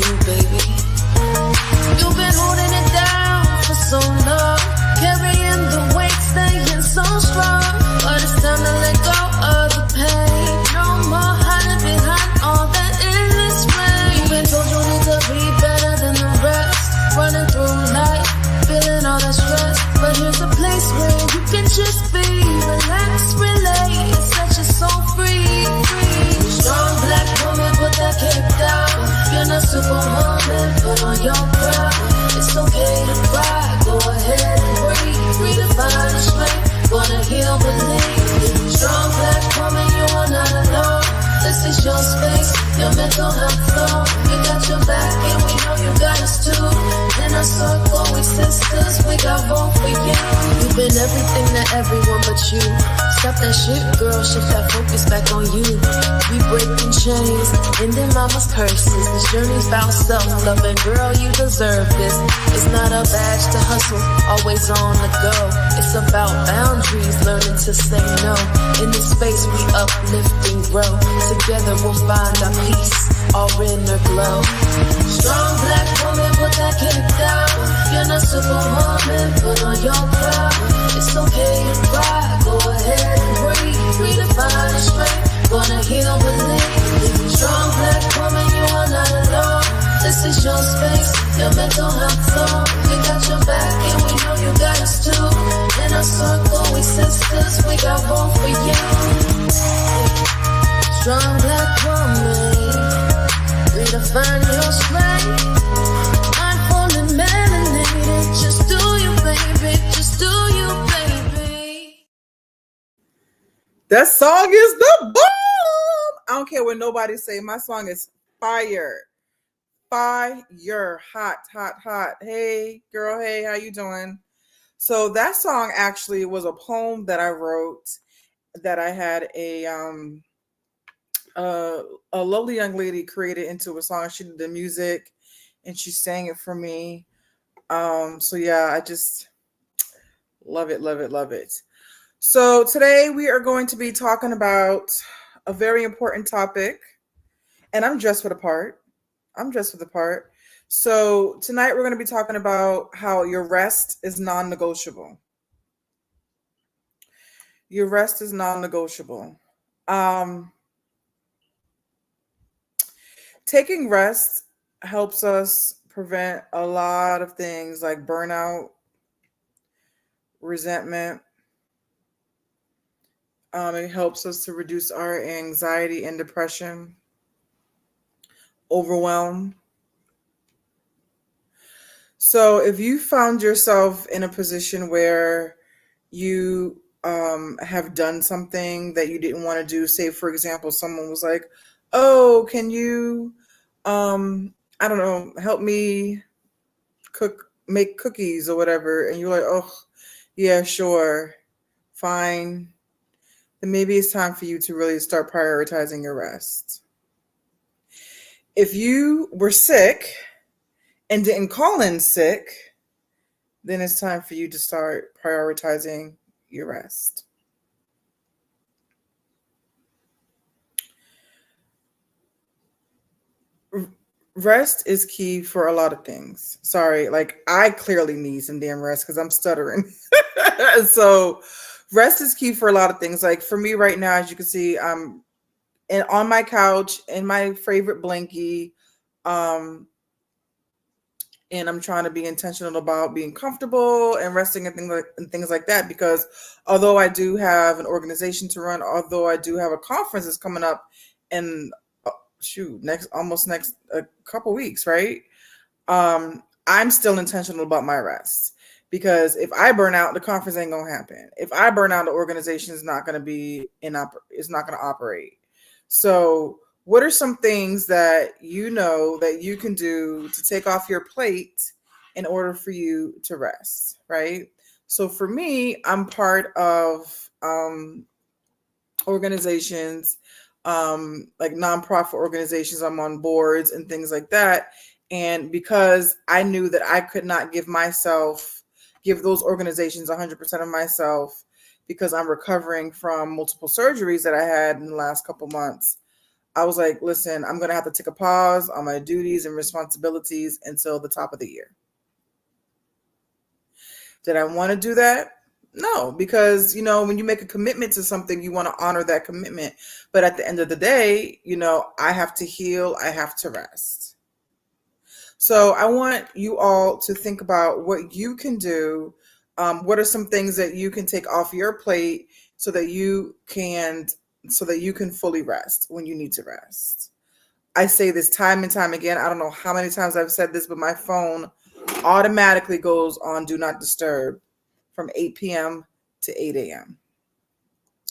you, baby. You've been holding it down for so long, carrying the weight, staying so strong. But it's time to let go of the pain. No more hiding behind all that endless rain. You've been told you need to be better than the rest, running through life, feeling all that stress. But here's a place where you can just be, relax, relate, set your soul free. Strong black woman, put that cape down. You're not superwoman, put on your crown. It's okay to cry, go ahead and breathe. Redefine the strength, wanna heal, believe. Strong black woman, you are not alone. This is your space, your mental health zone. We got your back and we know you got us too. In a circle, we sisters, we got hope for you. You've been everything to everyone but you. Stop that shit, girl, shift that focus back on you. We breaking chains, ending mama's curses. This journey's about self-love, and girl, you deserve this. It's not a badge to hustle, always on the go. It's about boundaries, learning to say no. In this space, we uplift and grow. Together we'll find our peace, our inner glow. Strong black woman, put that cape down. You're not superwoman, put on your crown. It's okay to cry, go ahead and breathe. Redefine the strength, wanna heal, believe. Strong black woman, you are not alone. This is your space, your mental health zone. We got your back and we know you got us too. In a circle, we sisters, we got hope for you. Strong black woman, redefine your strength. Mindful and melanated, just do you, baby, just do you, baby. That song is the bomb. I don't care what nobody say. My song is fire. Fire. Hot, hot, hot. Hey, girl, hey, how you doing? So that song actually was a poem that I wrote that I had a lovely young lady created into a song. She did the music and she sang it for me. So yeah, I just love it, love it, love it. So today we are going to be talking about a very important topic, and I'm dressed for the part. So tonight we're going to be talking about how your rest is non-negotiable. Your rest is non-negotiable. Taking rest helps us prevent a lot of things like burnout, resentment. It helps us to reduce our anxiety and depression, overwhelm. So if you found yourself in a position where you have done something that you didn't want to do, say, for example, someone was like, oh, can you, I don't know, help me make cookies or whatever. And you're like, oh, yeah, sure, fine. Then maybe it's time for you to really start prioritizing your rest. If you were sick and didn't call in sick, then it's time for you to start prioritizing your rest. Rest is key for a lot of things. Sorry, like I clearly need some damn rest because I'm stuttering. So rest is key for a lot of things. Like for me right now, as you can see, I'm on my couch in my favorite blankie. And I'm trying to be intentional about being comfortable and resting and things like that, because although I do have an organization to run, although I do have a conference that's coming up in next a couple weeks, right? I'm still intentional about my rest, because if I burn out, the conference ain't gonna happen. If I burn out, the organization is not gonna be it's not gonna operate. So what are some things that you know that you can do to take off your plate in order for you to rest, right? So for me, I'm part of organizations, like nonprofit organizations. I'm on boards and things like that. And because I knew that I could not give those organizations 100% of myself, because I'm recovering from multiple surgeries that I had in the last couple months, I was like, listen, I'm going to have to take a pause on my duties and responsibilities until the top of the year. Did I want to do that? No, because, when you make a commitment to something, you want to honor that commitment. But at the end of the day, I have to heal, I have to rest. So I want you all to think about what you can do. What are some things that you can take off your plate so that you can fully rest when you need to rest. I say this time and time again. I don't know how many times I've said this, but my phone automatically goes on do not disturb from 8 p.m. to 8 a.m.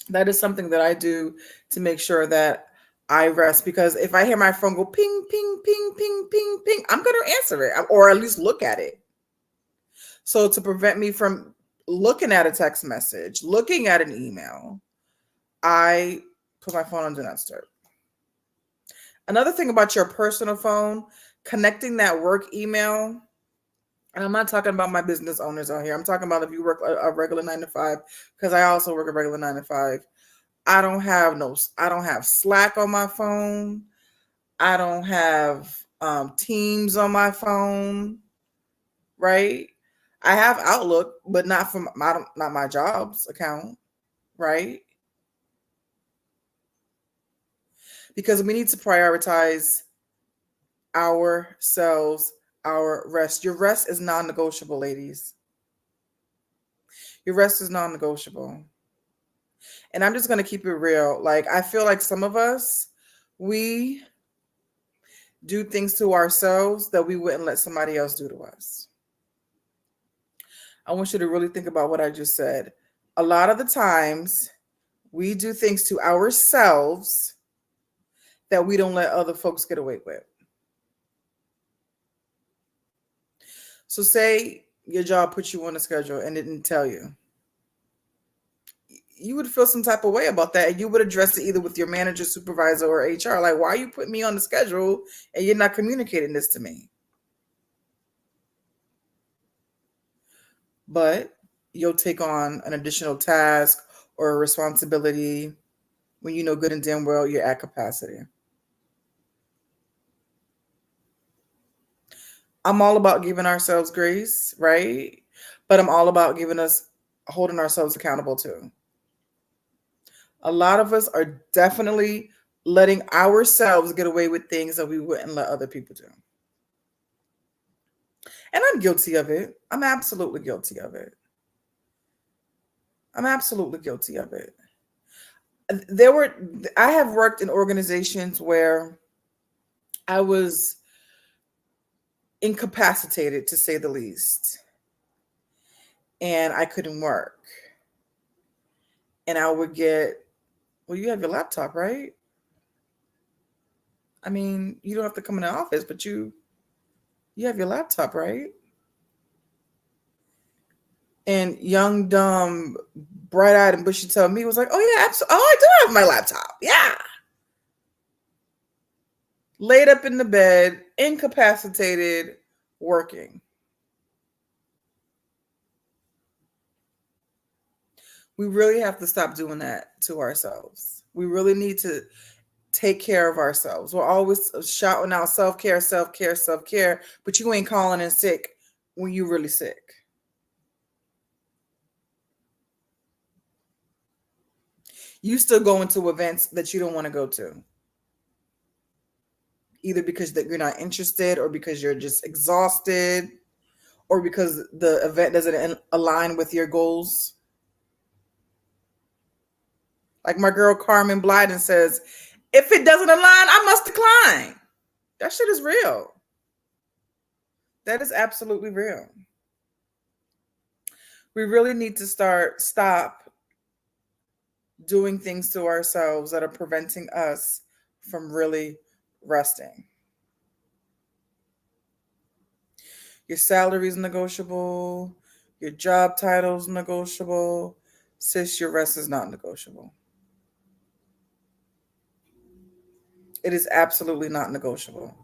That is something that I do to make sure that I rest, because if I hear my phone go ping, ping, ping, ping, ping, ping, I'm going to answer it or at least look at it. So to prevent me from looking at a text message, looking at an email, I put my phone on do not disturb. Another thing about your personal phone, connecting that work email, and I'm not talking about my business owners out here. I'm talking about if you work a regular 9 to 5, because I also work a regular 9 to 5. I don't have Slack on my phone. I don't have Teams on my phone, right? I have Outlook, but not my job's account, right? Because we need to prioritize ourselves, our rest. Your rest is non-negotiable, ladies. Your rest is non-negotiable. And I'm just going to keep it real. Like, I feel like some of us, we do things to ourselves that we wouldn't let somebody else do to us. I want you to really think about what I just said. A lot of the times, we do things to ourselves that we don't let other folks get away with. So say your job put you on a schedule and didn't tell you. You would feel some type of way about that, and you would address it either with your manager, supervisor, or HR. Like, why are you putting me on the schedule and you're not communicating this to me? But you'll take on an additional task or a responsibility when you know good and damn well you're at capacity. I'm all about giving ourselves grace, right? But I'm all about holding ourselves accountable too. A lot of us are definitely letting ourselves get away with things that we wouldn't let other people do. And I'm guilty of it. I'm absolutely guilty of it. I'm absolutely guilty of it. I have worked in organizations where I was incapacitated, to say the least, and I couldn't work. And I would get, well, you have your laptop, right? I mean, you don't have to come in the office, but you have your laptop, right? And young, dumb, bright-eyed, and bushy-tailed me was like, oh, yeah, absolutely. Oh, I do have my laptop. Yeah. Laid up in the bed, incapacitated, working. We really have to stop doing that to ourselves. We really need to take care of ourselves. We're always shouting out self-care, self-care, self-care, but you ain't calling in sick when you're really sick. You still go into events that you don't want to go to, either because that you're not interested, or because you're just exhausted, or because the event doesn't align with your goals. Like my girl Carmen Blyden says, if it doesn't align, I must decline. That shit is real. That is absolutely real. We really need to stop doing things to ourselves that are preventing us from really resting. Your salary is negotiable. Your job title is negotiable. Sis, your rest is not negotiable. It is absolutely not negotiable.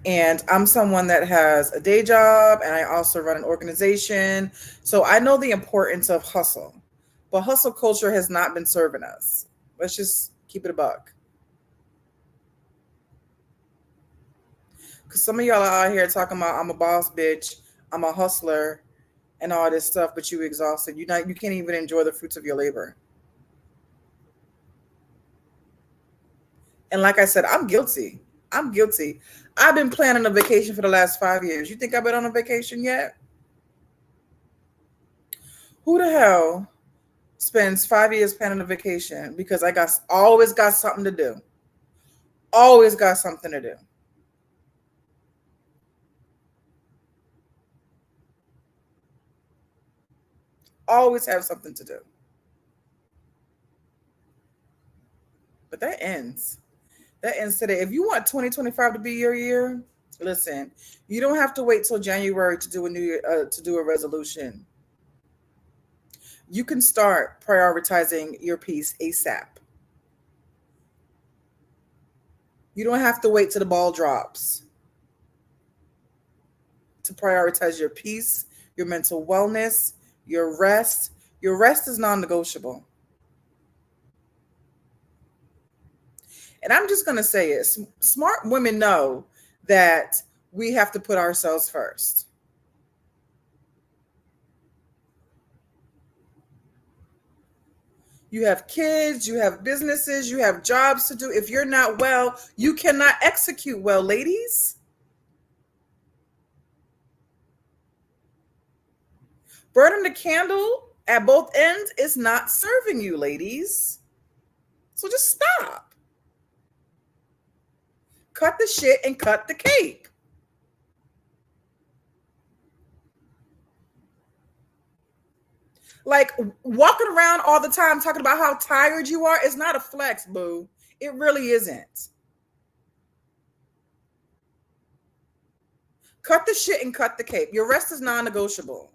And I'm someone that has a day job, and I also run an organization. So I know the importance of hustle. But hustle culture has not been serving us. Let's just keep it a buck. Because some of y'all are out here talking about I'm a boss bitch, I'm a hustler, and all this stuff, but you exhausted. You can't even enjoy the fruits of your labor. And like I said, I'm guilty. I'm guilty. I've been planning a vacation for the last 5 years. You think I've been on a vacation yet? Who the hell spends 5 years planning a vacation because I got always got something to do? Always got something to do. Always have something to do. But that ends. That ends today. If you want 2025 to be your year, listen. You don't have to wait till January to do a to do a resolution. You can start prioritizing your peace ASAP. You don't have to wait till the ball drops to prioritize your peace, your mental wellness, your rest. Your rest is non-negotiable. And I'm just going to say it. Smart women know that we have to put ourselves first. You have kids, you have businesses, you have jobs to do. If you're not well, you cannot execute well, ladies. Burning the candle at both ends is not serving you, ladies. So just stop. Cut the shit and cut the cake. Like walking around all the time talking about how tired you are is not a flex, boo. It really isn't. Cut the shit and cut the cake. Your rest is non-negotiable.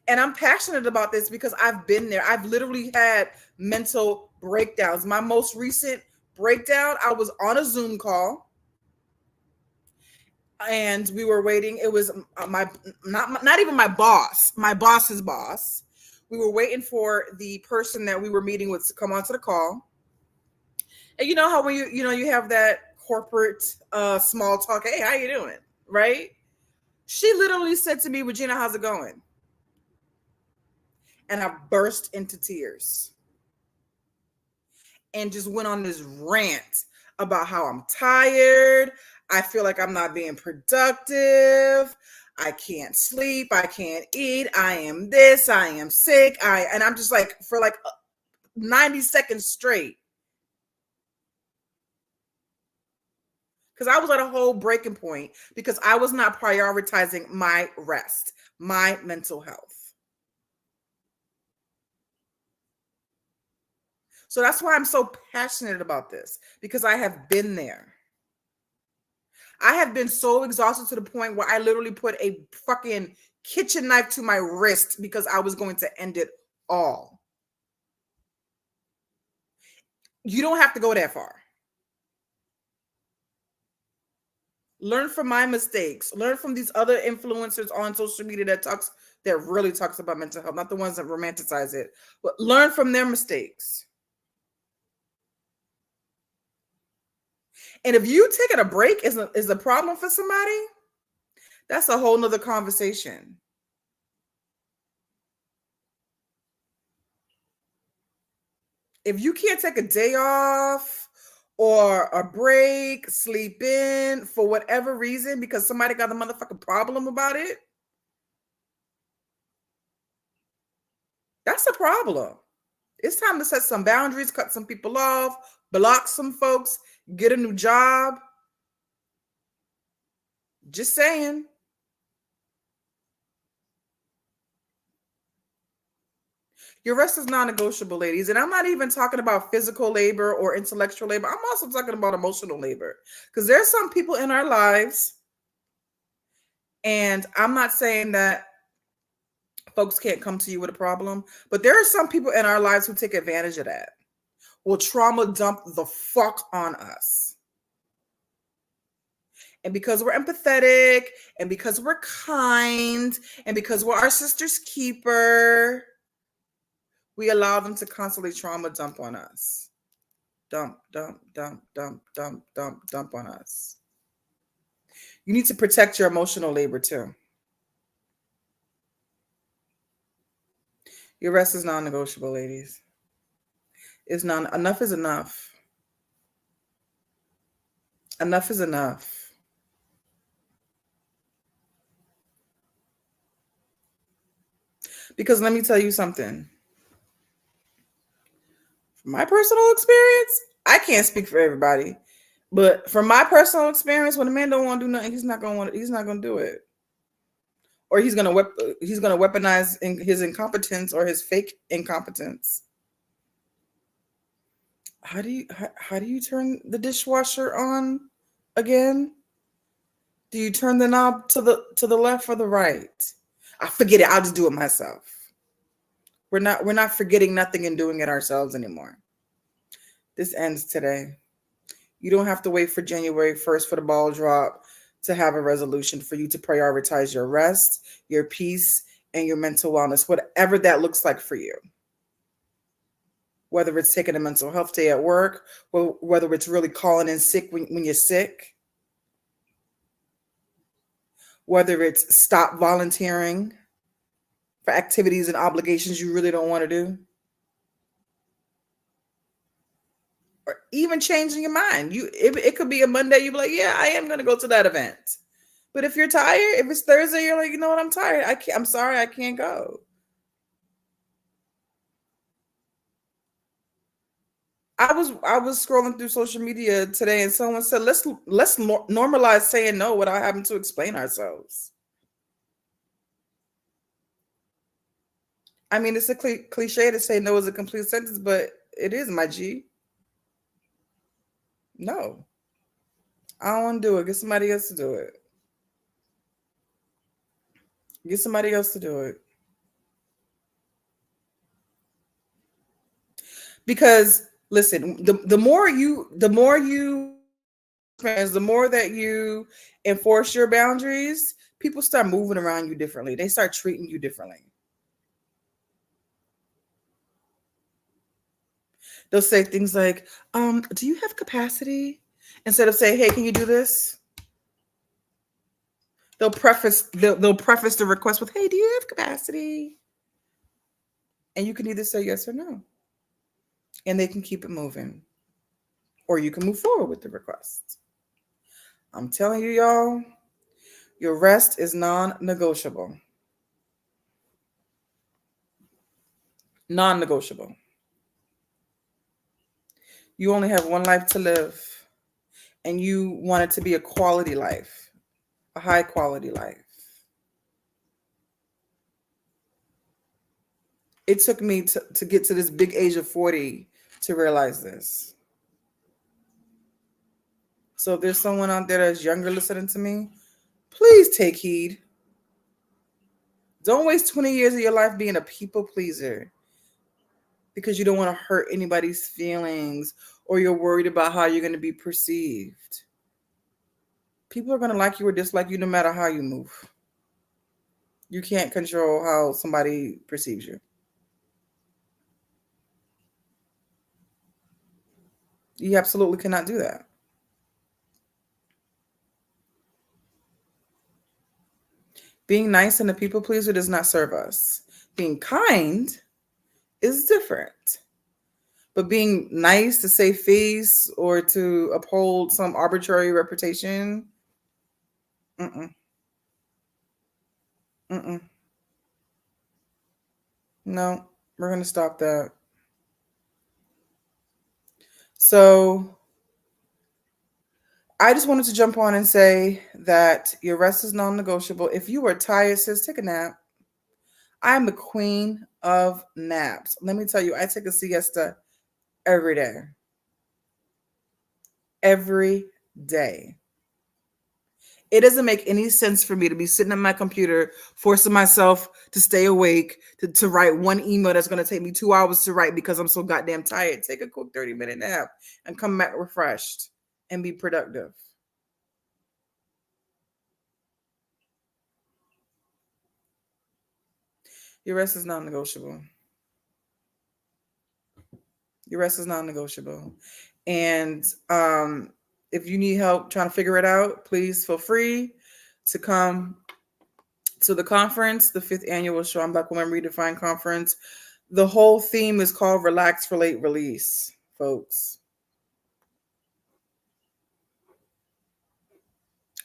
And I'm passionate about this because I've been there. I've literally had mental breakdowns. My most recent breakdown, I was on a Zoom call and we were waiting. It was not even my boss, my boss's boss. We were waiting for the person that we were meeting with to come onto the call. And you know how when you have that corporate small talk, hey, how you doing? Right? She literally said to me, Regina, how's it going? And I burst into tears and just went on this rant about how I'm tired. I feel like I'm not being productive. I can't sleep. I can't eat. I am this. I am sick. And I'm just like, for like 90 seconds straight. Because I was at a whole breaking point because I was not prioritizing my rest, my mental health. So that's why I'm so passionate about this, because I have been there. I have been so exhausted to the point where I literally put a fucking kitchen knife to my wrist because I was going to end it all. You don't have to go that far. Learn from my mistakes. Learn from these other influencers on social media that really talks about mental health, not the ones that romanticize it, but learn from their mistakes. And if you taking a break is a problem for somebody, that's a whole nother conversation. If you can't take a day off or a break, sleep in for whatever reason, because somebody got a motherfucking problem about it, that's a problem. It's time to set some boundaries, cut some people off, block some folks, get a new job. Just saying. Your rest is non-negotiable, ladies. And I'm not even talking about physical labor or intellectual labor. I'm also talking about emotional labor. Because there's some people in our lives, and I'm not saying that folks can't come to you with a problem, but there are some people in our lives who take advantage of that. Will trauma dump the fuck on us. And because we're empathetic, and because we're kind, and because we're our sister's keeper, we allow them to constantly trauma dump on us. dump, dump, dump, dump, dump, dump, dump on us. You need to protect your emotional labor too. Your rest is non-negotiable, ladies. It's non enough is enough. Enough is enough. Because let me tell you something. From my personal experience, I can't speak for everybody, but from my personal experience, when a man don't want to do nothing, he's not gonna do it, or he's gonna weaponize his incompetence or his fake incompetence. How do you turn the dishwasher on again? Do you turn the knob to the left or the right? I forget it. I'll just do it myself. We're not forgetting nothing and doing it ourselves anymore. This ends today. You don't have to wait for January 1st for the ball drop to have a resolution, for you to prioritize your rest, your peace, and your mental wellness, whatever that looks like for you. Whether it's taking a mental health day at work, or whether it's really calling in sick when you're sick, whether it's stop volunteering for activities and obligations you really don't want to do, or even changing your mind. It could be a Monday, you be like, yeah, I am going to go to that event. But if you're tired, if it's Thursday, you're like, you know what, I'm tired. I'm sorry, I can't go. I was scrolling through social media today, and someone said, let's normalize saying no without having to explain ourselves. I mean, it's a cliche to say no is a complete sentence, but it is, my G. No, I don't want to do it. Get somebody else to do it. Get somebody else to do it. Because listen, the more that you enforce your boundaries, people start moving around you differently. They start treating you differently. They'll say things like, do you have capacity? Instead of saying, hey, can you do this? They'll preface the request with, hey, do you have capacity? And you can either say yes or no. And they can keep it moving. Or you can move forward with the request. I'm telling you, y'all, your rest is non-negotiable. Non-negotiable. You only have one life to live, and you want it to be a quality life, a high quality life. It took me to get to this big age of 40 to realize this. So if there's someone out there that's younger listening to me, please take heed. Don't waste 20 years of your life being a people pleaser because you don't want to hurt anybody's feelings, or you're worried about how you're going to be perceived. People are going to like you or dislike you no matter how you move. You can't control how somebody perceives you. You absolutely cannot do that. Being nice and a people pleaser does not serve us. Being kind is different. But being nice to save face or to uphold some arbitrary reputation, mm-mm, mm-mm. No, we're going to stop that. So I just wanted to jump on and say that your rest is non-negotiable. If you are tired, sis, take a nap. I am the queen of naps. Let me tell you, I take a siesta every day. Every day. It doesn't make any sense for me to be sitting at my computer, forcing myself to stay awake, to write one email that's going to take me 2 hours to write because I'm so goddamn tired. Take a quick 30-minute nap and come back refreshed and be productive. Your rest is non-negotiable. Your rest is non-negotiable. And if you need help trying to figure it out, please feel free to come to the conference, the fifth annual Strong Black Women Redefined Conference. The whole theme is called Relax, Relate, Release, folks.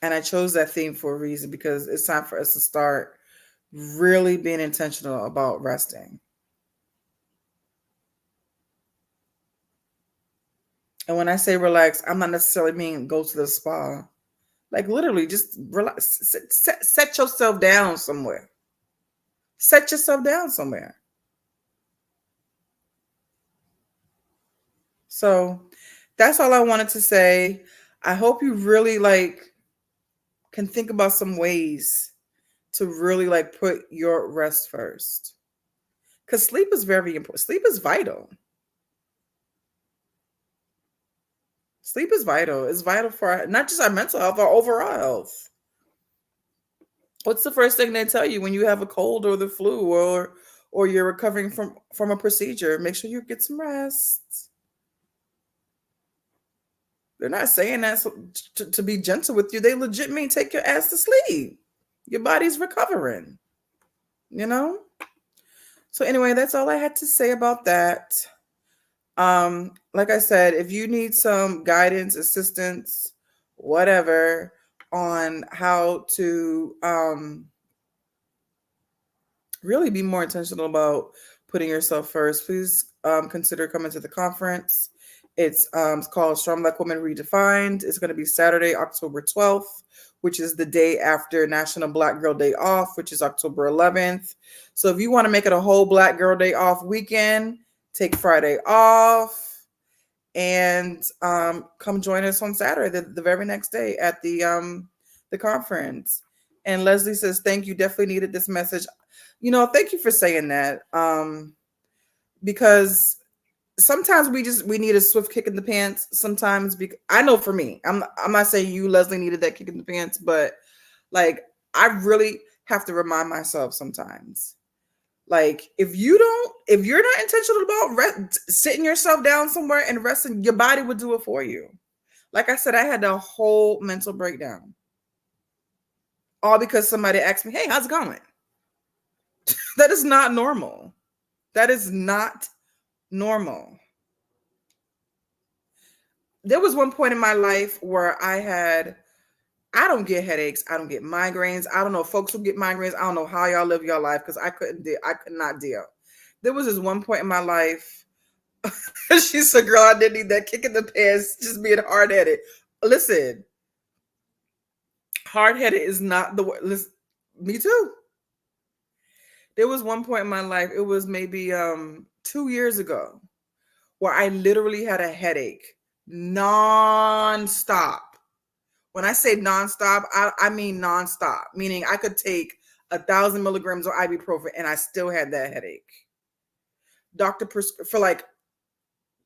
And I chose that theme for a reason because it's time for us to start really being intentional about resting. And when I say relax, I'm not necessarily meaning go to the spa. Like literally just relax, set yourself down somewhere. Set yourself down somewhere. So that's all I wanted to say. I hope you really can think about some ways to really put your rest first. Because sleep is very important. Sleep is vital. Sleep is vital. It's vital for not just our mental health, our overall health. What's the first thing they tell you when you have a cold or the flu or you're recovering from a procedure? Make sure you get some rest. They're not saying that to be gentle with you. They legit mean take your ass to sleep. Your body's recovering, you know? So anyway, that's all I had to say about that. Like I said, if you need some guidance, assistance, whatever, on how to really be more intentional about putting yourself first, please consider coming to the conference. It's called Strong Black Women Redefined. It's going to be Saturday, October 12th, which is the day after National Black Girl Day Off, which is October 11th. So if you want to make it a whole Black Girl Day Off weekend, take Friday off and come join us on Saturday, the very next day at the conference. And Leslie says, thank you. Definitely needed this message. Thank you for saying that. Because sometimes we need a swift kick in the pants. Sometimes I know for me, I'm not saying you, Leslie, needed that kick in the pants, but I really have to remind myself sometimes. If you're not intentional about sitting yourself down somewhere and resting, your body would do it for you. Like I said, I had a whole mental breakdown. All because somebody asked me, hey, how's it going? That is not normal. That is not normal. There was one point in my life where I don't get headaches. I don't get migraines. I don't know if folks who get migraines. I don't know how y'all live your life because I could not deal. There was this one point in my life. She said, girl, I didn't need that kick in the pants, just being hard-headed. Listen, hard-headed is not the word. Listen, me too. There was one point in my life, it was maybe 2 years ago, where I literally had a headache nonstop. When I say nonstop, I mean nonstop, meaning I could take 1,000 milligrams of ibuprofen and I still had that headache. Doctor for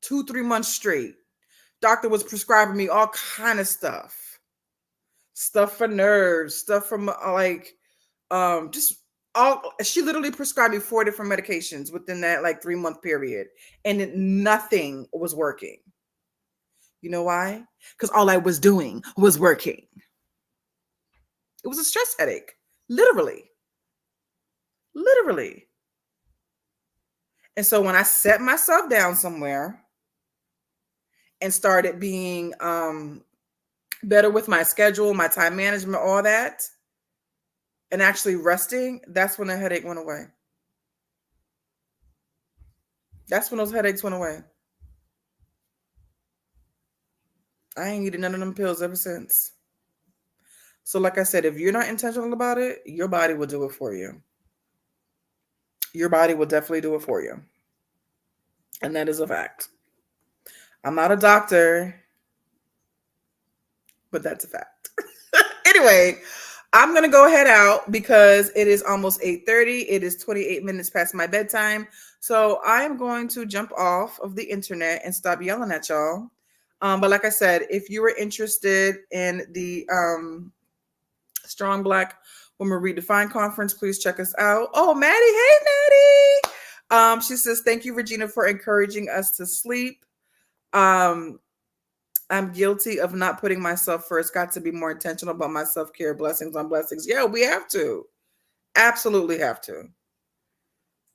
2-3 months straight. Doctor was prescribing me all kind of stuff for nerves, stuff from she literally prescribed me 4 different medications within that 3-month period, and nothing was working. You know why? Because all I was doing was working. It was a stress headache, literally. And so when I set myself down somewhere and started being better with my schedule, my time management, all that, and actually resting, that's when the headache went away. That's when those headaches went away. I ain't needed none of them pills ever since. So like I said, if you're not intentional about it, your body will do it for you. Your body will definitely do it for you. And that is a fact. I'm not a doctor, but that's a fact. Anyway, I'm going to go head out because it is almost 8:30. It is 28 minutes past my bedtime. So I am going to jump off of the internet and stop yelling at y'all. But like I said, if you were interested in the Strong Black Women Redefined Conference, please check us out. Oh, Maddie. Hey, Maddie. She says, thank you, Regina, for encouraging us to sleep. I'm guilty of not putting myself first. Got to be more intentional about my self-care. Blessings on blessings. Yeah, we have to. Absolutely have to.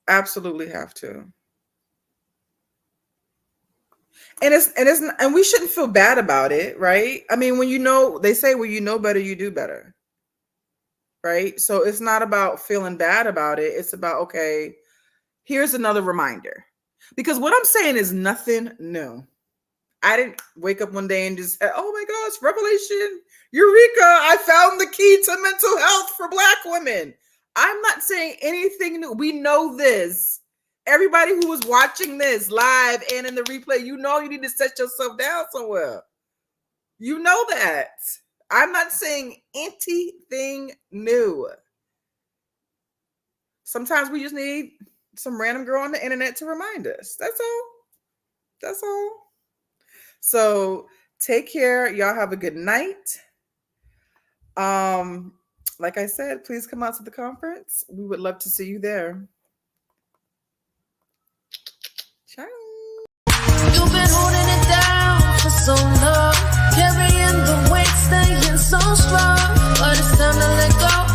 Absolutely have to. And we shouldn't feel bad about it, right? I mean, when you know, they say when you know better, you do better. Right? So it's not about feeling bad about it. It's about, okay, here's another reminder. Because what I'm saying is nothing new. I didn't wake up one day and just say, oh my gosh, revelation, eureka, I found the key to mental health for Black women. I'm not saying anything new. We know this. Everybody who was watching this live and in the replay, you know you need to set yourself down somewhere. You know that. I'm not saying anything new. Sometimes we just need some random girl on the internet to remind us. That's all. That's all. So take care. Y'all have a good night. Like I said, please come out to the conference. We would love to see you there. Ciao. You've been holding it down for so long, carrying the weight, staying so strong, but it's time to let go.